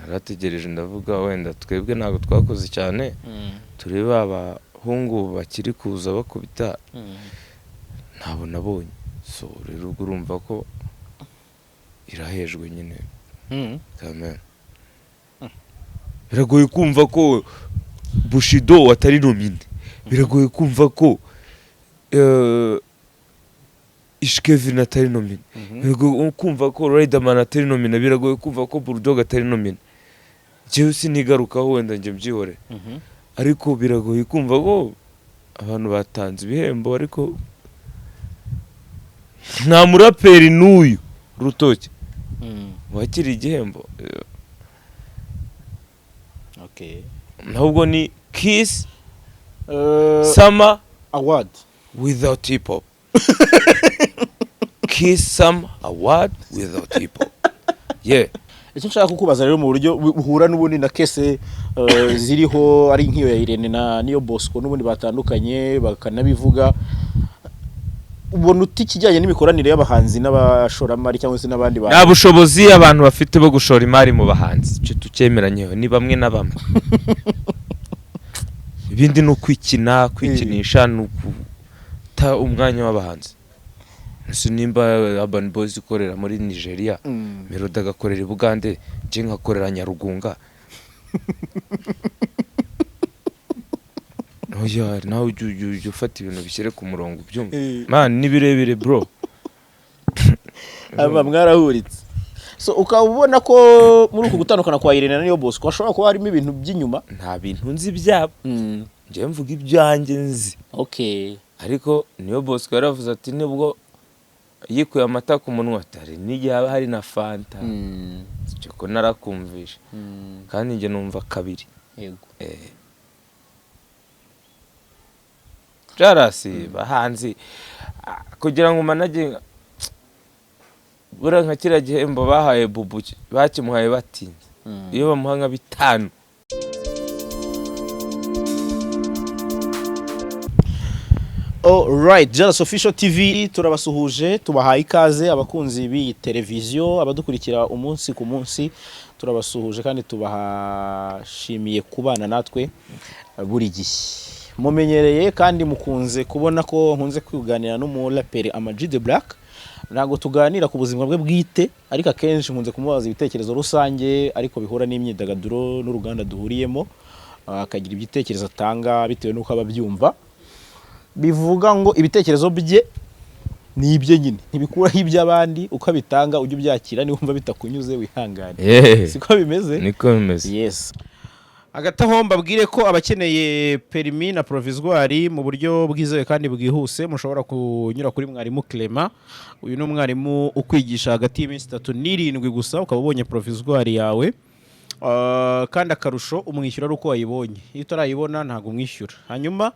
narategereje ndavuga wenda twebwe ntago twakoze cyane tureba abahungu bakiri kuza bakubita nabo nabonye so rero urumva ko irahejwe nyine amen biragoye kumva ko Bushido atari nomine biragoye kumva ko Ishkevin atari nomine biragoye kumva ko Riderman atari nomine biragoye kumva ko Bulldog atari nomine jewe sinigarukaho wenda nje mbyihore ariko biragoye kumva ko abantu batanze ibihembo ariko nta muraperi n'uyu Rutoki wakiri igihembo okay nahubwo ni Kiss Summer Award without hip hop Kiss Summer Award without hip hop yeah icyo nshaka kukubaza rero mu buryo buhura n'ubundi na kese ziriho ari nk'iyo ya Irene na Niyo Bosco n'ubundi batandukanye bakanabivuga ubona utikijyanye n'imikoranire y'abahanzi n'abashoramari cyangwa se n'abandi bantu nta bushobozi abantu bafite bo gushora imari mu bahanzi cyo tucemeranyeho ni bamwe na bamwe ibindi no kwikinisha no ta umwanya w'abahanzi nese nimba Urban Boys ikorera muri Nigeria Melody agakorera i Bugande je nkakorera Nyarugunga oya nawe ujye ufata ibintu bishyire ku murongo byumva man ni birebire bro aba mwarahuritse so ukabona ko muri uku gutandukana kwa Irene na Niyo Bosco ashobora kuba harimo ibintu by'inyuma nta bintu nzi byabo nje mvuga ibyanjye nzi okay ariko Niyo Bosco yaravuze ati nibwo yikuye amata ku munwa atari n'igihe haba hari na fanta cyo ko narakumvisha kandi nje numva kabiri yego JALAS bahanzi kugira ngo manage bura nka kira gihembo bahaye Bubu bakimuhaye batinze iyo bamuhanga bitanu Alright, JALAS Official TV turabasuhuje tubahaye ikaze abakunzi bi televiziyo abadukurikira umunsi ku munsi turabasuhuje kandi tubahashimiye kubana natwe buri gihe mumenyereye kandi mukunze kubona ko nkunze kuganira n'umuraperi AMAG The Black ntago tuganira ku buzima bwe bwite ariko akenshi nkunze kumubaza ibitekerezo rusange ariko bihura n'imyidagaduro n'uruganda duhuriyemo akagira ibitekerezo atanga bitewe n'uko ababyumva bivuga ngo ibitekerezo bye ni ibye nyine ntibikuraho iby'abandi uko bitanga ujye ubyakira niwumva bitakunyuze wihangane siko bimeze niko bimeze yes agataho mbabwire ko abakeneye permis na provisoire mu buryo bwizewe kandi bwihuse mushobora kunyura kuri mwarimu Clement uyu no mwarimu ukwigisha hagati y'iminsi 3 n'irindwi gusa ukaba ubonye provisoire yawe kandi akarusho umwishyura uko wayibonye iyo utarayibona ntago umwishyura hanyuma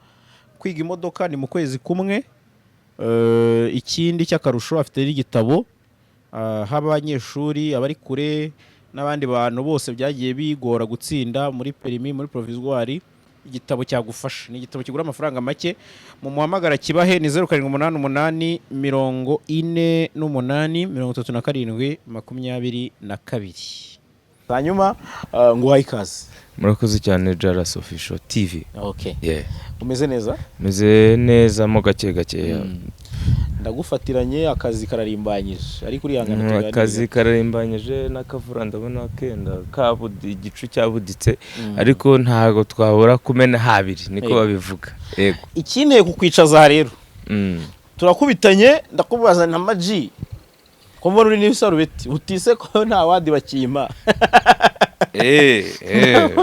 kwiga imodoka ni mu kwezi kumwe ikindi cy'akarusho afite n'igitabo habanyeshuri abari kure n'abandi bantu bose byagiye bigora gutsinda muri permis muri provisoire igitabo cyagufasha ni igitabo kigura amafaranga make mu muhamagara kibahe ni 0788 48 37 22 hanyuma ngo hayikaze murakoze cyane JALAS Official TV okay yeah umeze neza meze neza mo gake gake ndagufatiranye akazi kararimbanyije ari kuri yangana tuganira akazi kararimbanyije nakavura ndabona kenda kabudi igicu cyabuditse ariko ntago twabura kumena habiri niko babivuga yego ikineye kukwicaza rero turakubitanye ndakubaza na Maji ko mbona uri n'isarubeti utise ko nta wadi bakima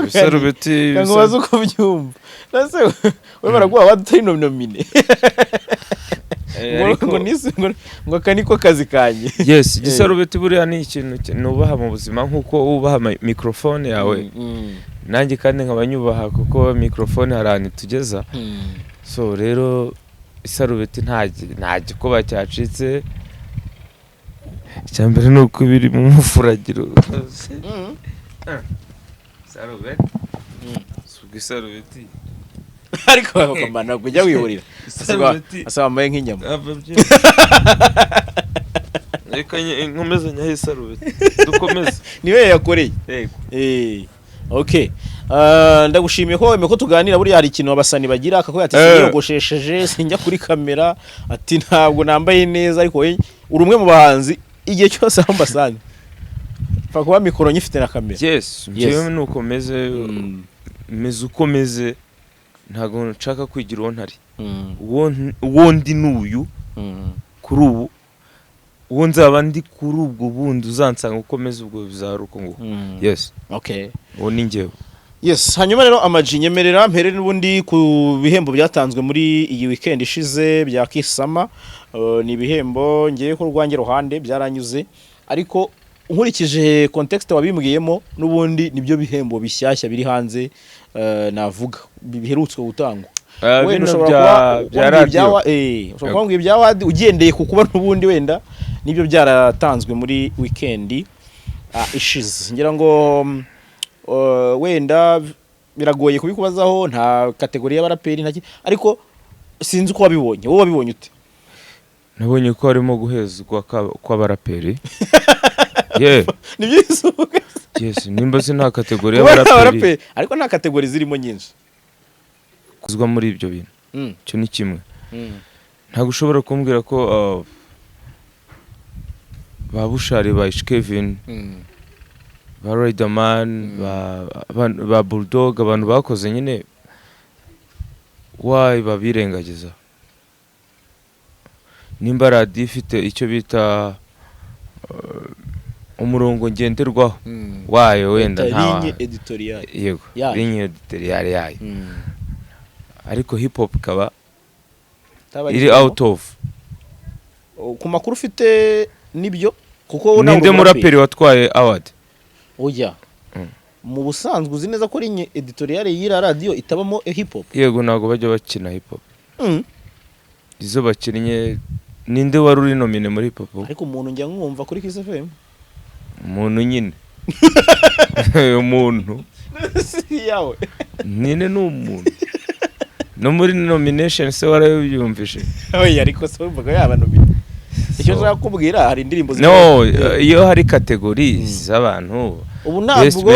isarubeti ngo bazo kubyumva nase we baraguha wadi utari nomine ngo kaniko kazi kanje yes igisarubeti buriya ni ikintu nubaha mu buzima nkuko ubaha microphone yawe nanjye kandi nkabanyubaha kuko microphone harani tugeza so rero isarubeti nta gikuba cyacitse cyambere nuko biri mu mufuragiro sarubeti isarubeti ariko bakomana kujya wihurira asaba mbaye nk'inyama reka nkomeze nyahise arubete dukomeze niwe yakoreye yego okay ndagushimiye ko wemeye ko tuganira buri hari ikintu abasani bagira akako ati yogoshesheje sinjya kuri kamera ati ntabwo nambaye neza ariko uri umwe mu bahanzi igihe cyose ambasani fa kuba mikoro nyifite na kamera yes njyewe nuko meze ukomeze ntago nshaka kwigira uwo ntari uwo ndi n'uyu kuri ubu uwo nzaba ndi kuri ubwo bundi uzansanga ukomeze ubwo bizaruko ngo yes okay uwo ni njyewe yes hanyuma rero Amag nyemerera mpere n'ubundi ku bihembo byatanzwe muri iyi weekend ishize bya Kisama ni ibihembo ngiye ko rwange ruhande byaranyuze ariko nkurikije context wabimbwiyemo n'ubundi nibyo bihembo bishyashya biri hanze navuga biherutswe gutangwa wenda ushobora kuba ibya wadi ugendeye ku kuba n'ubundi wenda nibyo byaratanzwe muri weekend ishize ngira ngo wenda biragoye kubikubazaho nta kategori y'abaraperi ntaki ariko sinzi uko wabibonye wowe wabibonye ute nabonye ko harimo guhezwa kw'abaraperi nibyo isuka yes nimba se nta kategori y'abaraperi ariko nta kategori zirimo nyinshi kuzwa muri ibyo bintu cyo ni kimwe ntabwo ushobora kumbwira ko ba Bushari ba Kevin ba Riderman ba Bulldog abantu bakoze nyine why babirengagiza nimba radi ifite icyo bita umurongo ngenderwaho wayo wenda nta ligne editorial yego ligne editorial yayo ariko hip hop kaba iri out of ku makuru ufite nibyo kuko ninde muraperi watwaye award oya mu busanzwe uzi neza ko ligne editorial y'ira radio itabamo hip hop yego nago bajya bakina hip hop izo bakinnye ninde wari uri nomine muri hip hop ariko umuntu njya nkumva kuri Kiss FM umuntu nyine umuntu yawe nine n'umuntu no muri nomination se warabyumvishe oya ariko se umvuga yaba nomine icyo nza kubwira hari indirimbo no iyo hari category z'abantu ubu ntabwo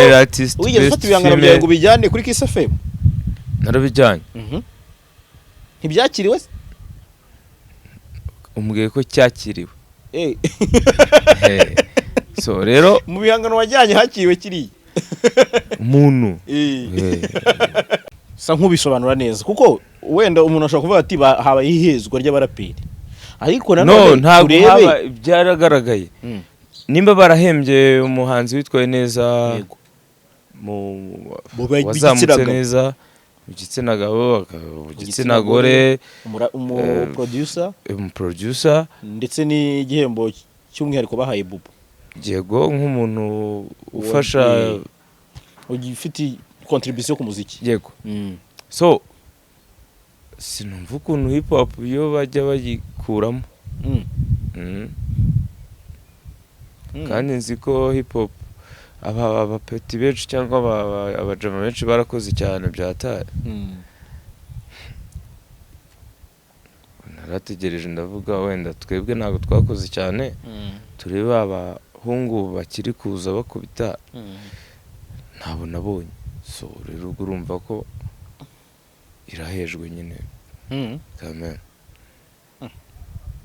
wigeze ufata ibihangano byawe ngo bijyane kuri Kiss FM narabijyanye ntibyakiriwe umbwiye ko cyakiriwe so rero mu bihangano wajyanye hakiriwe kiri umuntu sa nkubisobanura neza kuko wenda umuntu ashobora kuvuga ati habaye ihezwa ry'abaraperi ariko no ntabwo haba byaragaragaye nimba barahembye umuhanzi witwaye neza mu wazamutse neza igitsina gabo igitsina gore producer ndetse n'igihembo cy'umwihariko bahaye Bubu yego nk'umuntu ufasha ugifite contribution ku muziki yego so sinumva ukuntu hip hop yo bajya bayikuramo kandi nzi ko hip hop abapeti benshi cyangwa abajama benshi barakoze cyane byataye narategereje ndavuga wenda twebwe ntabwo twakoze cyane tureba abahungu bakiri kuza bakubita ntabwo nabonye so rero urumva ko irahejwe nyine amen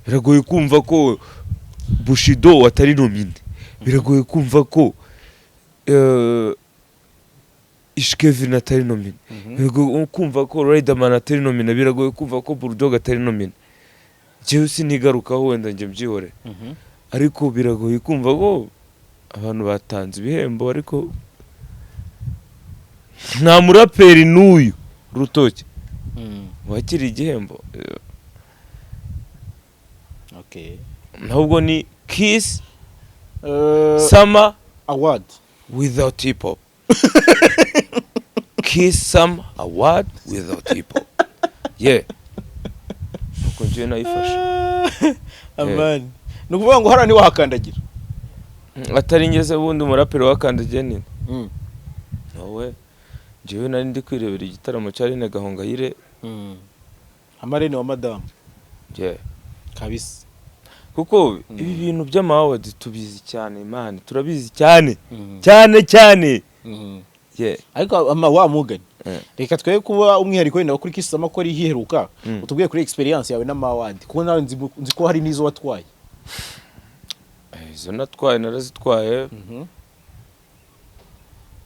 biragoye kumva ko Bushido atari nomine biragoye kumva ko Kevin atari nomine biragoye kumva ko Riderman atari nomine biragoye kumva ko Bulldog atari nomine jewe sinigarukaho wenda nje mbyihore ariko biragoye kumva ko abantu batanze ibihembo ariko nta muraperi n'uyu Rutoki wakiri igihembo ntabwo ni Kiss Summer Award without hip hop Kiss Summer Award without hip hop uko nje nayifashe amani nukuvuga ngo harani wahakandagira atari ngeze bundi umuraperi wakandagiye nini nawe jewe nari ndi kwirebera igitaramo cyari ne Gahongayire amarene wa madame je kabisa kuko ibi bintu by'amawadi tubizi cyane man, turabizi cyane cyane ariko wa mugani reka twe kuba umwihariko wenda kuri kisama ko ari hiheruka utubwiye kuri experience yawe n'amawadi kuko nawe nzi ko hari nizo watwaye. Izo natwaye narazitwaye,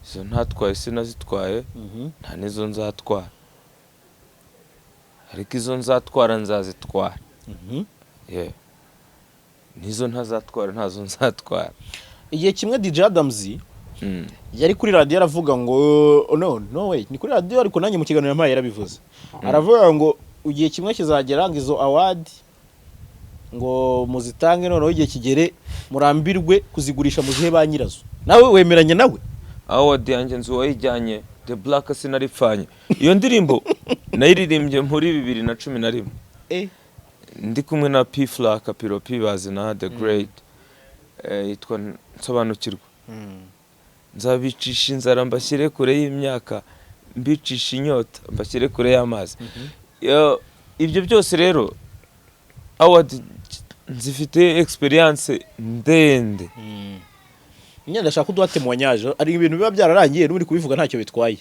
izo ntatwaye sinazitwaye, nta nizo nzatwara, ariko izo nzatwara nzazitwara. Nizo ntazatwara ntazo nzatwara. Igihe kimwe DJ Adams yari kuri radio aravuga ngo no way, ni kuri radio ariko nanjye mu kiganiro yampaye yarabivuze. Aravuga ngo ugiye kimwe kizagera ngo izo award ngo muzitange noneho igihe kigere murambirwe kuzigurisha muzihe ba nyirazo. Nawe wemeranye nawe? Award yanjye nzu wayijyanye The Black sinaripfanye. Iyo ndirimbo nayiririmbye muri 2011. Ndi kumwe na P Flaka Piropi bazina The Great yitwa Nsobanukirwa. Nzabicisha inzara mbashyire kure y'imyaka, mbicisha inyota mbashyire kure y'amazi. Ibyo byose rero award nzifite experience ndende. Nyine ndashaka kuduhatemwanyaje ari ibintu biba byararangiye n'uri kubivuga ntacyo bitwaye.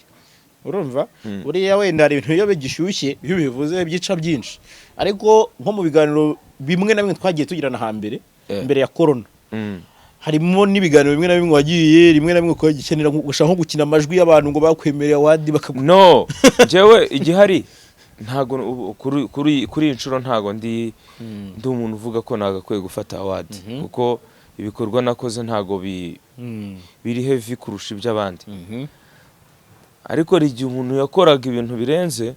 Urumva buriya wenda ari ibintu iyo bigishyushye iyo bivuze byica byinshi, ariko nko mu biganiro bimwe na bimwe twagiye tugirana hambere mbere ya corona harimo n'ibiganiro bimwe na bimwe wagiye rimwe na bimwe ko gikenera gushaka nko gukina amajwi y'abantu ngo bakwemereye awadi no jewe igihari ntago kuri inshuro ntago ndi umuntu uvuga ko nagakwiye gufata awadi kuko ibikorwa nakoze ntago biri heavy kurusha iby'abandi. Ariko igihe umuntu yakoraga ibintu birenze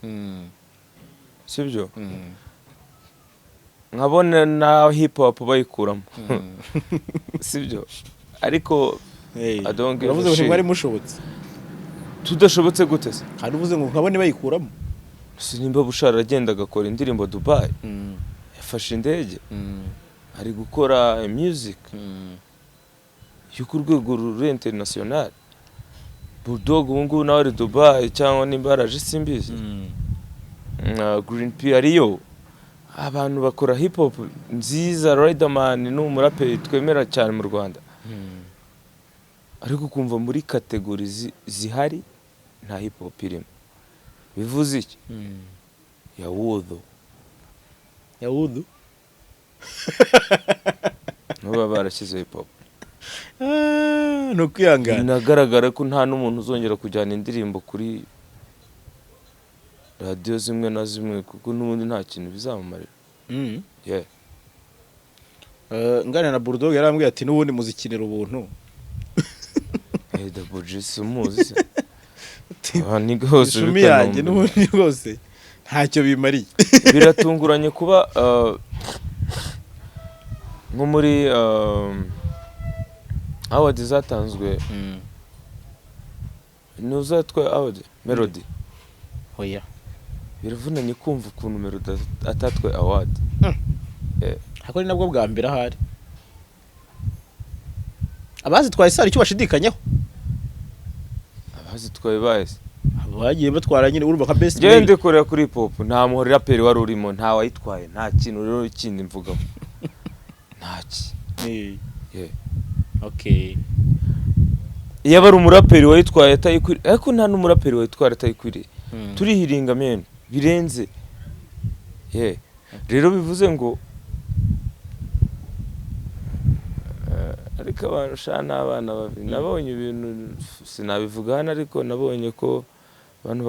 sibyo nkabona na hip hop bayikuramo sibyo, ariko uravuze ngo mwari mushobotse tudashobotse gute se? Hari uvuze ngo nkabone bayikuramo sinimba Bushara agenda agakora indirimbo Dubai, yafashe indege ari gukora music yo ku rwego ruri international. Bulldog ubu nawe ari Dubai cyangwa nimbaraje simbizi. Green P ariyo, abantu bakora hip hop nziza. Riderman ni umuraperi twemera cyane mu Rwanda, ariko kumva muri kategori zihari nta hip hop irimo. Bivuze iki? Yawudu no barashyize hip hop. No kwihangana binagaragara ko nta n'umuntu uzongera kujyana indirimbo kuri radio zimwe na zimwe kuko n'ubundi nta kintu bizamumarira. ngana na Bulldog yarambwiye ati n'ubundi muzikinira ubuntu. The Budgets umuzi ni gose ishumi yanjye n'ubundi rwose ntacyo bimariye. Biratunguranye kuba nko muri award zatanzwe nuzatwa award Melody. Oya biravunanye kumva ukuntu Melody atatwe award. Hako ni nabwo bwa mbere ahari abazitwaye sari cyo bashidikanyaho. Abazitwaye bahise bagiye batwara nyine urumva ka best male. Gende korera kuri pop nta muhori raperi wari urimo, nta wayitwaye, nta kintu rero ikindi mvugamo ntaki. Okay. Iyo bari umuraperi wayitwaye atayikwiri, ariko nta n'umuraperi wayitwara atayikwiri. Turihiringa men birenze. Rero bivuze ngo ariko abantu shana abana babi nabonye ibintu sinabivuga hano, ariko nabonye ko abantu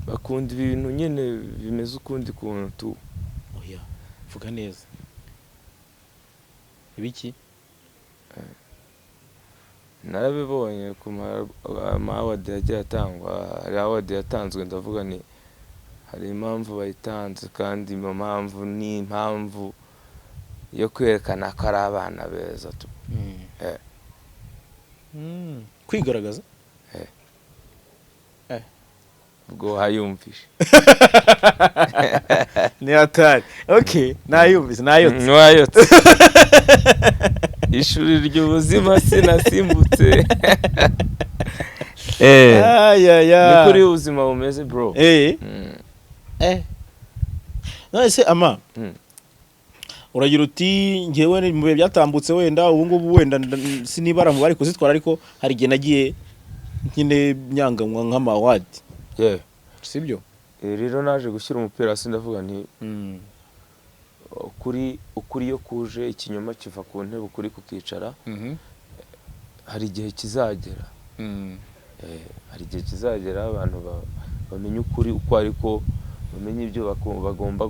bakunda ibintu nyene bimeze ukundi kuntu tu. Oya vuga neza ibiki narabibonye ku award yagiye atangwa. Hari award yatanzwe ndavuga ni hari impamvu bayitanze, kandi impamvu ni impamvu yo kwerekana ko ari abana beza tu. Kwigaragaza ubwo hayumvishe ni atari. Okay nayumvise nwayotse ishuri ry'ubuzima sinasimbutse. Ni kuri ubuzima bumeze bro. nase ama uragira uti ngewe mu bihe byatambutse wenda ubu ngubu wenda sinibara mu bari kuzitwara ariko hari gihe nagiye nyine nyanganwa nk'amawadi sibyo rero naje gushyira umupira hasi ndavuga nti ukuri yo kuje ikinyoma kiva ku ntebe ukuri kukicara hari igihe kizagera hari igihe kizagera abantu bamenye ukuri uko ariko bamenye ibyo bagomba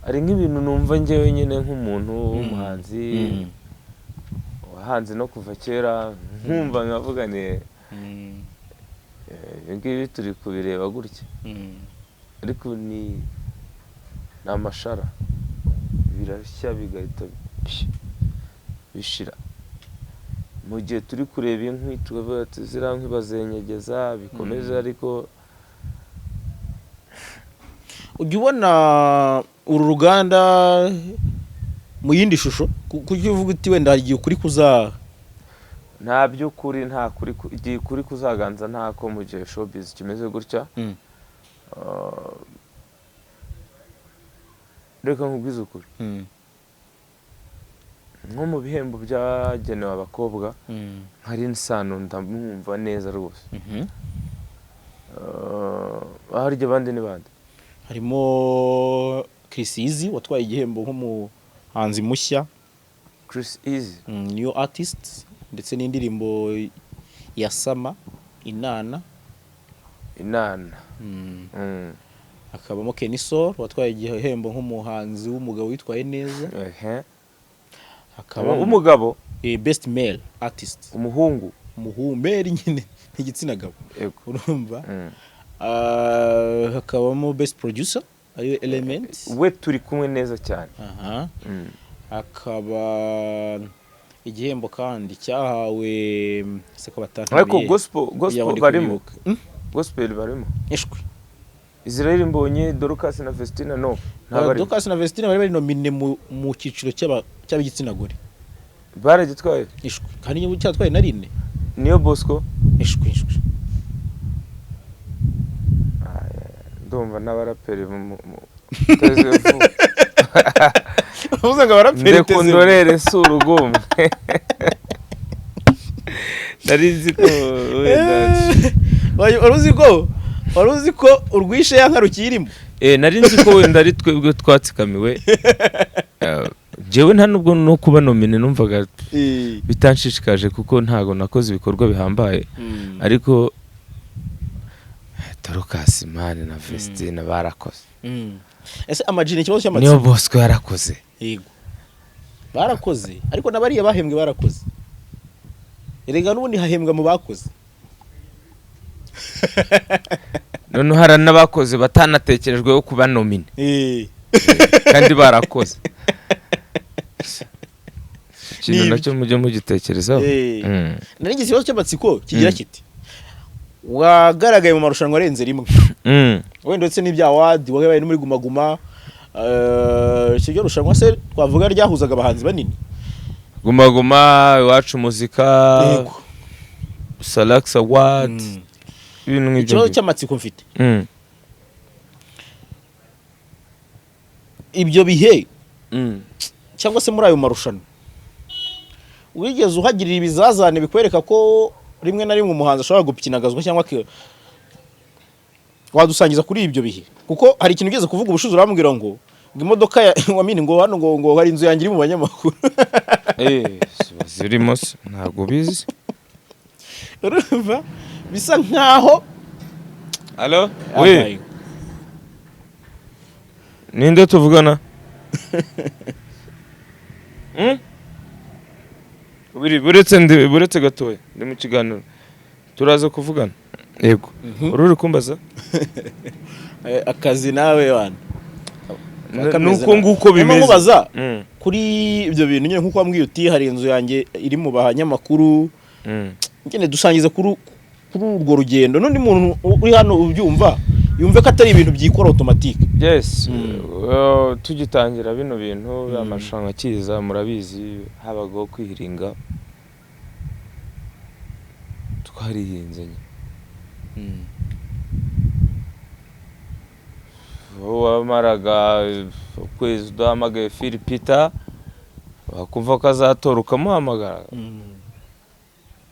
ari nk'ibintu numva njyewe nyine nk'umuntu w'umuhanzi wahanze no kuva kera nkumva nkavuga ni ngibi turi kubireba gutya ariko ni amashara birashya bigahita bishira mu gihe turi kureba inkwi tukavuga ati ziriya nkwi bazenyegeza bikomeze ariko ujya ubona uru ruganda mu yindi shusho kuko uvuga uti wenda hari igihe ukuri nta by'ukuri nta kuri igihe ukuri kuzaganza ntako mu gihe showbiz kimeze gutya reka nkubwize ukuri nko mu bihembo byagenewe abakobwa hari insano ndamwumva neza rwose harya abandi ni bande harimo Chris Easy watwaye igihembo nk'umuhanzi mushya Chris Easy new artist ndetse n'indirimbo ya Sama Inana akabamo Kenisol watwaye igihembo nk'umuhanzi w'umugabo witwaye neza akaba umugabo best male artist umuhungu male nyine igitsina gabo urumva hakabamo best producer ayo Element we turi kumwe neza cyane akaba igihembo kandi cyahawe seka batatu ariko gospel barimo gospel barimo ishwe Israel Mbonye Dorcas na Vestina no ntabari Dorcas na Vestina bari nomine mu kiciro cy'abigitsina gore baragitwaye ishwe kandi nyine cyatwaye na Rine niyo Bosco ishwe ndumva n'abaraperi mu tezevu uvuga abaraperi tezevu ndekondorere surugumwe narizi ko waruzi ko urwishe yanka rukirimo narinzi ko wenda ari twebwe twatsikamiwe jewe nta nubwo no kuba nomine numvaga bitanshishikaje kuko ntago nakoze ibikorwa bihambaye ariko Dorcas Imane na Vestina barakoze ese amajine ikibazo cy'amatsiko niyo Bosco yarakoze yego barakoze ariko nabariye bahembwe barakoze erega n'ubundi hahembwa mu bakoze none hari n'abakoze batanatekerejweho kuba nomine kandi barakoze ikintu nacyo mujye mugitekerezaho nari ikibazo cy'amatsiko kigira kiti wagaragaye mu marushanwa arenze rimwe wenda ndetse n'ibya award wagabaye no muri guma cyo rushanwa se twavuga ryahuzaga abahanzi banini guma iwacu muzika Salax Award ibintu nk'ibyo ikibazo cy'amatsiko mfite ibyo bihe cyangwa se muri ayo marushanwa wigeze uhagirira ibizazane bikwereka ko rimwe na rimwe umuhanzi ashobora gukinagazwa cyangwa wadusangiza kuri ibyo bihe kuko hari ikintu ugeze kuvuga ubushuzi urambwira ngo imodoka ya wamini ngo hano ngo hari inzu yangira mu banyamakuru zirimo ntabwo bizi urumva bisa nkaho allo we ninde tuvugana buretse gatoya ndi mu kiganiro turaza kuvugana yego ururi kumbaza akazi nawe wana nuko nguko bimeze mubaza kuri ibyo bintu nyine nkuko wambwiye uti hari inzu yanjye iri mu banyamakuru nyine dusangiza kuri urwo rugendo n'undi muntu uri hano ubyumva yumve ko atari ibintu byikora automatique yes tugitangira bino bintu amashanga kiza murabizi habagaho kwihiringa twarihinze wamaraga ukwezi udahamagaye Philipita wakumva ko azatora ukamuhamagara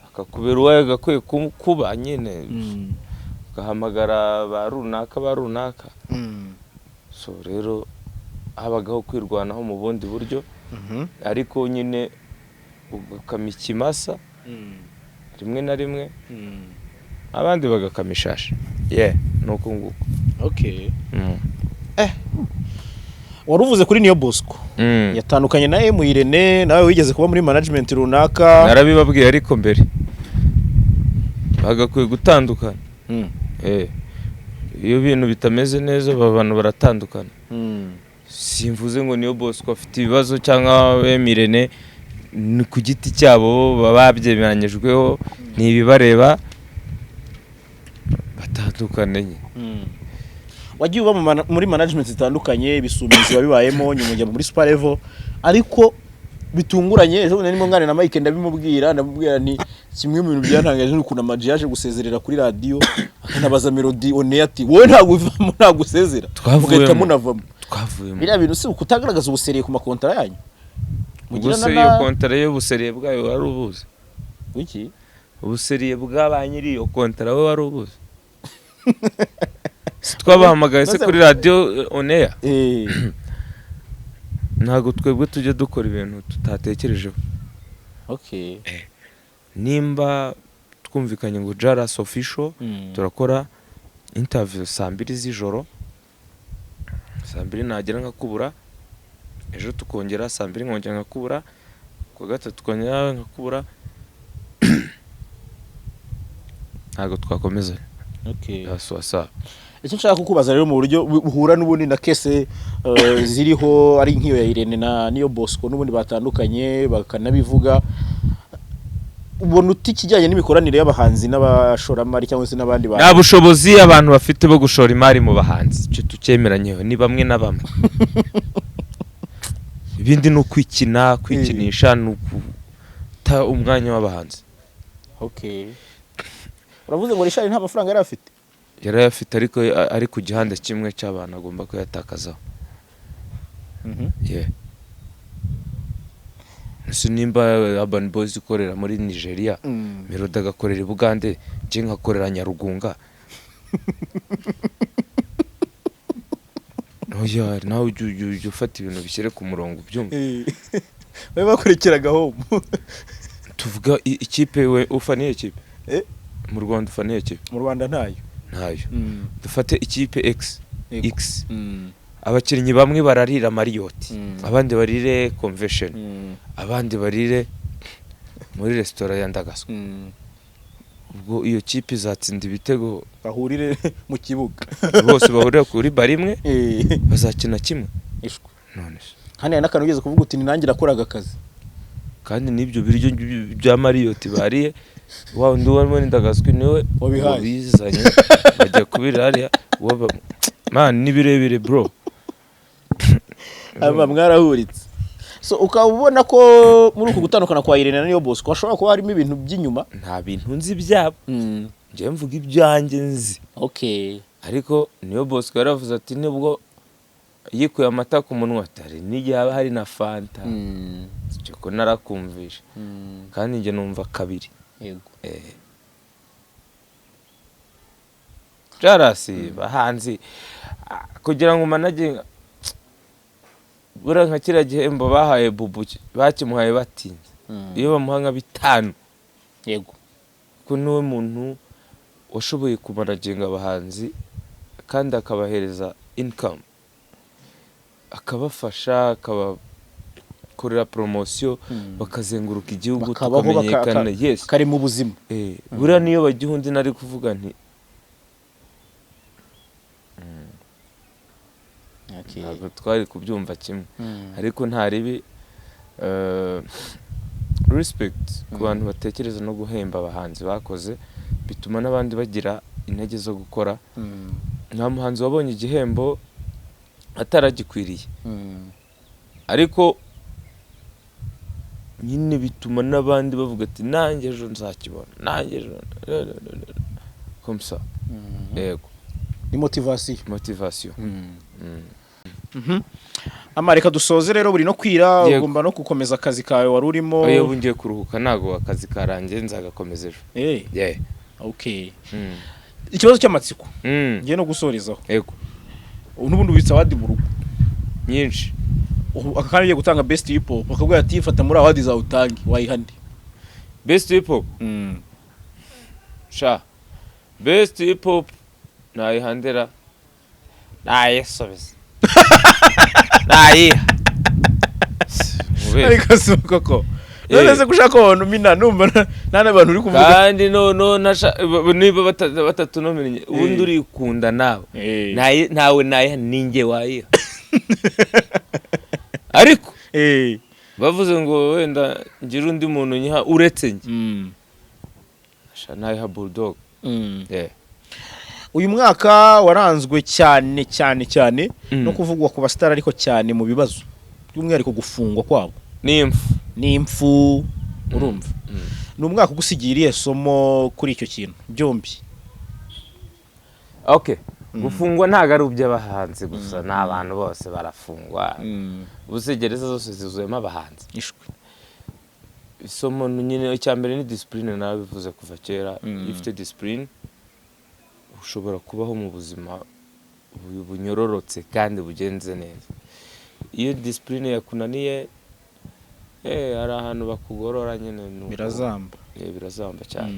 akakubera uwawe gakwiye kuba nyine ugahamagara ba runaka so rero habagaho kwirwanaho mu bundi buryo ariko nyine ugakama ikimasa rimwe na rimwe abandi bagakamishasha nuko nguko. Okay. Waruvuze kuri Niyo Bosco yatandukanye na IRENE, nawe wigeze kuba muri management runaka. Narabibabwiye ariko mbere bagakwiye gutandukana. Iyo bintu bitameze neza abantu baratandukana. Simvuze ngo Niyo Bosco afite ibibazo cyangwa IRENE ni ku giti cyabo babyemeranyijweho ni ibibareba batandukanye. Wagiye uba muri management zitandukanye bisumizi wabibayemo nyuma ujya muri super level ariko bitunguranye ejo nari ngane na Mike ndabimubwira ni kimwe mu bintu byantangaje n'ukuntu Amaji yaje gusezerera kuri radio akanabaza Melody one ati wowe nta gusezera ugahita munavamo twavuyemo biriya bintu si ukutagaragaza ubuseriye ku makontara yanyu mugirana iyo kontara yo buseriye bwayo wari ubuze wiki ubuseriye bw'abanyiri iyo kontara we wari ubuze twabahamagaye se kuri radio on air ntago twebwe tujye dukora ibintu tutatekerejeho. Okay. Nimba twumvikanye ngo JALAS official turakora interview 2:00 z'ijoro 2:00 nagera nkakubura ejo tukongera 2:00 nkongera nkakubura ku gatatu tukongera nkakubura ntago twakomeza. Okay. Aswasa icyo nshaka kukubaza rero mu buryo buhura n'ubundi na kese ziriho ari nk'iyo ya IRENE na Niyo Bosco n'ubundi batandukanye bakanabivuga ubona uti kijyanye n'imikoranire y'abahanzi n'abashoramari cyangwa se n'abandi bantu nta bushobozi abantu bafite bo gushora imari mu bahanzi cyo tucyemeranyeho ni bamwe na bamwe ibindi no kwikinisha no guta umwanya w'abahanzi. Okay. Uravuze ngo Richard nta mafaranga yari afite yarayafite ariko ari ku gihanda kimwe cy'abantu agomba kuyatakazaho. Nimba Urban Boys ikorera muri Nigeria Melody agakorera Bugande je nkakorera Nyarugunga oya nawe ujye ufata ibintu bishyire ku murongo byumva we bakurikiraga home tuvuga ikipe we ufaniye ikipe mu Rwanda ufaniye ikipe mu Rwanda ntayo dufate ikipe X abakinnyi bamwe bararira Marriott abandi barire Convention abandi barire muri restaurant ya Ndagaswa ubwo iyo kipe izatsinda ibitego bahurire mu kibuga bose bahurira kuri bari imwe bazakina kimwe ishwe none hano n'akantu ugeze kuvuga uti ninangira akoraga akazi kandi nibyo biryo bya Marriott bariye wa undi warimo Ndagaswa niwe wabizanye bajya kubirariya man nibirebire bro aba mwarahuritse so ukabona ko muri uku gutandukana kwa IRENE na Niyo Bosco ashobora kuba harimo ibintu by'inyuma nta bintu nzi byabo ngiye mvuga ibyanjye nzi. Okay. Ariko Niyo Bosco yaravuze ati nibwo yikuye amata ku munwa atari n'igihe haba hari na fanta cyo ko narakumvisha kandi nge numva kabiri yego JALAS bahanzi kugira ngo manage bura nka kira gihembo bahaye bubu bakimuhaye batinze iyo bamuha nka 5 yego ko niwe muntu washoboye kumanaginga abahanzi kandi akabahereza income akabafasha akabakorera promotion bakazenguruka igihugu tukamenyekana kari mu buzima bura niyo bagihundi nari kuvuga nti ntabwo twari kubyumva kimwe ariko nta ribi respect ku bantu batekereza no guhemba abahanzi bakoze bituma n'abandi bagira intege zo gukora. Nta muhanzi wabonye igihembo ataragikwiriye ariko nyine bituma n'abandi bavuga ati nanjye ejo nzakibona nanjye ejo comme ça yego ni motivation. motivation. Amareka dusoze rero buri no kwira Yego. ugomba no gukomeza akazi kawe wari urimo. Oya bungiye kuruhuka nago akazi karangiye nzagakomeza ejo. Yeah. Okay. Ikibazo cy'amatsiko ngiye no gusorezaho. Yego. N'ubundi ubitsa award mu rugo Nyinshi. akakaniye gutanga best hip hop bakabwira ati fata muri award za utangi wayihande. Best hip hop. Sha. Best hip hop nayihandera. Nayesobeza. Nayiha. Ariko si koko. None gushaka abantu mina numva nana abantu uri kuvuga kandi no niba batatu nomenye ubundi uri kunda nawe nawe nayiha ninjye wayiha. Ariko bavuze ngo wenda ngira undi muntu nyiha uretse njye sha nayiha bulldog. Uyu mwaka waranzwe cyane no kuvugwa ku bastar ariko cyane mu bibazo by'umwihariko gufungwa kwabo n'imfu urumva. Ni umwaka ugusigiriye somo kuri icyo kintu byombi. Okay. Gufungwa ntago ari uby'abahanzi gusa n'abantu bose barafungwa. Busegereza zose zizuyemo abahanzi. Isomo nyine icyambere ni discipline nabivuze kuva kera. Ifite discipline ushobora kubaho mu buzima bunyororotse kandi bugenze neza. Iyo discipline yakunaniye hari ahantu bakugorora nyine birazamba. Birazamba cyane.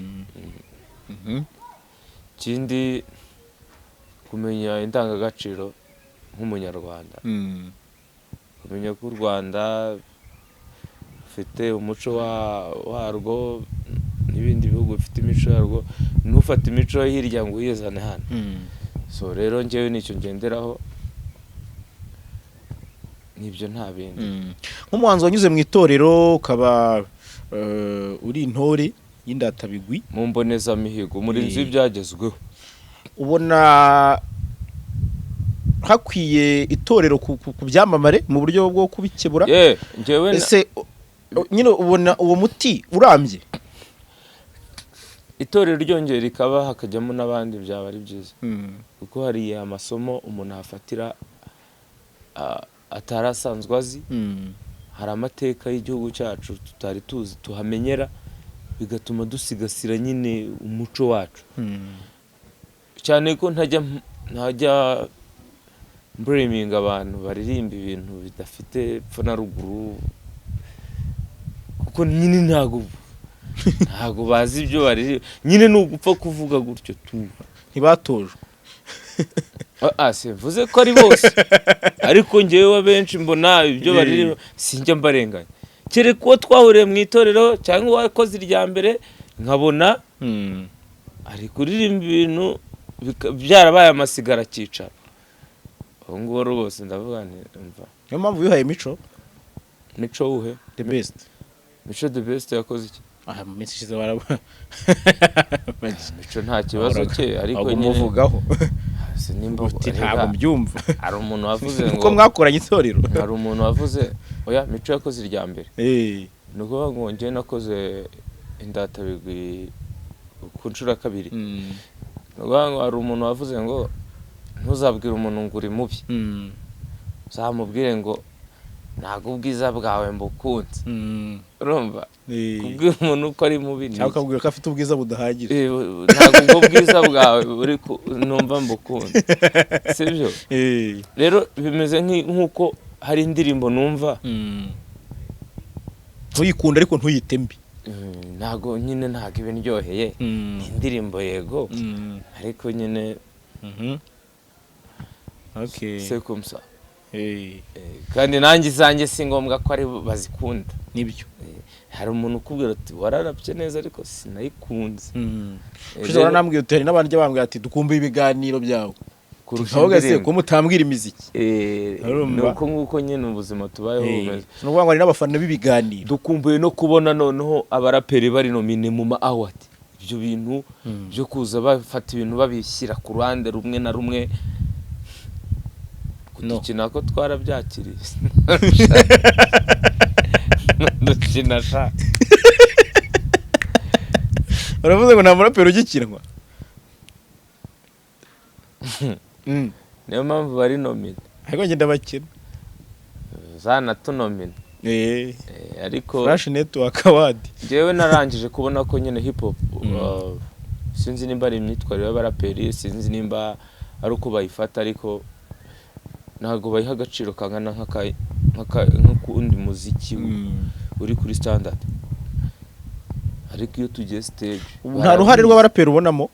Kindi kumenya indangagaciro nk'umunyarwanda. Kumenya ko u Rwanda ufite umuco warwo n'ibindi bihugu bifite imico yarwo ntufate imico hirya ngo uyizane hano. So rero njyewe nicyo ngenderaho nibyo nta bindi. Nk'umuhanzi wanyuze mu itorero ukaba uri intore y'indatabigwi mu mbonezamihigo muri nzi byagezweho. Ubona hakwiye itorero ku byamamare mu buryo bwo kubikebura. Njyewe ese nyine ubona uwo muti urambye itorero ryongera rikaba hakajyamo n'abandi byaba ari byiza. Kuko hari amasomo umuntu afatira atarasanzwe azi. Hari amateka y'igihugu cyacu tutari tuzi tuhamenyera bigatuma dusigasira nyine umuco wacu. Cyane ko ntajya blaming abantu baririmba ibintu bidafite pfa na ruguru kuko nyine ntago bazi ibyo bari nyine n'ugupfa kuvuga gutyo tu ntibatojwe. Mvuze ko ari bose ariko ngewe benshi mbona ibyo bari sinjya mbarenganya. Kere ko twahuriye mu itorero cyangwa wakoze irya mbere nkabona ari kuririmba ibintu byarabaye amasigara cyicara. Ngo rwose ndavuga nti umva. Niyo mpamvu bihaye mico uhe the best. Mico the best yakoze iki? Mu minsi ishize baraba mico nta kibazo cye ariko nyine muvugaho sinimba ntabwo mbyumva. Hari umuntu wavuze ngo uko mwakoranye itorero. Hari umuntu wavuze oya mico yakoze irya mbere. Nuko ngo ngiye nakoze indatabigwi ku nshuro kabiri. Nuko hari umuntu wavuze ngo ntuzabwire umuntu ngo uri mubi. Uzamubwire ngo ntago ubwiza bwawe mbukunze. Urumva? Kubwira umuntu ko ari mubi cyangwa ukabwira ko afite ubwiza budahagije. Ntago ubwo bwiza bwawe uri numva mbukunze. Sibyo? Rero bimeze nk'uko hari indirimbo numva ntuyikunda ariko ntuyitembe. Ntago nyine ntago ibindyoheye. Ni indirimbo yego ariko nyine okay c'est comme ça. Kandi nanjye zanjye si ngombwa ko ari bazikunda. Nibyo. Hari umuntu ukubwira ati wararapye neza ariko sinayikunze. Kuko namubwiye utari n'abandi bambwira ati dukumbuye ibiganiro byawe. Kurushaho se ko mutambwira imiziki. Nuko nguko nyine ubuzima tubayeho bumeze. No kuvuga ngo ari n'abafana b'ibiganiro. Dukumbuye no kubona noneho abaraperi bari nomine mu ma award. Ibyo bintu byo kuza bafata ibintu babishyira ku ruhande rumwe na rumwe. Kudukina ko twarabyakiriye. Dukina sha. Uravuze ngo nta muraperi ugikinwa. niyo mpamvu bari nomine ariko ngenda bakina zanatunomine ariko Flash Network Award jewe narangije kubona ko nyine hip hop sinzi nimba ari imyitwarire y'abaraperi, sinzi nimba ari uko bayifata, ariko ntago bayiha agaciro kangana nk'ukundi muziki uri kuri standard. Ariko iyo tugiye stage nta ruhare rw'abaraperi ubonamo,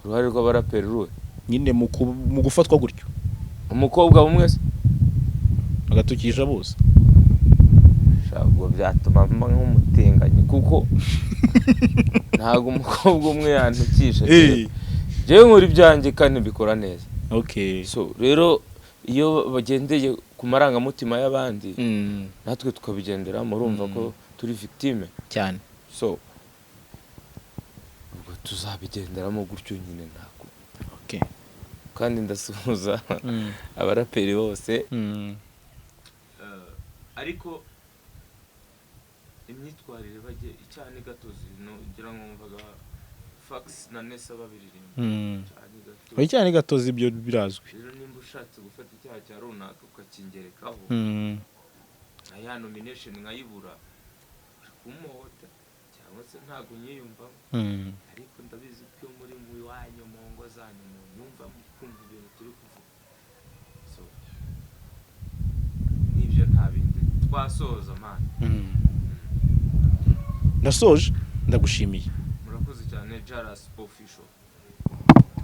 uruhare rw'abaraperi ruwe nyine mu gufatwa gutyo, umukobwa umwe se agatukisha bose shabwo byatuma mba nk'umutinganyi, kuko ntago umukobwa umwe yantukisha. Jewe nkuri byanjye kandi bikora neza. So rero iyo bagendeye ku marangamutima y'abandi natwe tukabigendera murumva ko turi victime cyane. So ubwo tuzabigenderamo gutyo nyine ntako. Kandi ndasuhuza abaraperi bose. Ariko imyitwarire bagiye cyane gatozi no ngira ngo mvaga fax na Nesa babiririmba cyane gatozi, ibyo birazwi. Rero nimba ushatse gufata icyaha cya runaka ukakingerekaho aya nomination nkayibura kumuhota cyangwa se ntago nyiyumvamo. Ariko ndabizi ko muri mu wanyu mu ngo zanyu mu nyumva kumva ibintu turi kuvuga. So nibyo nta bindi twasoza man. Ndasoje, ndagushimiye. Murakoze cyane JALAS official.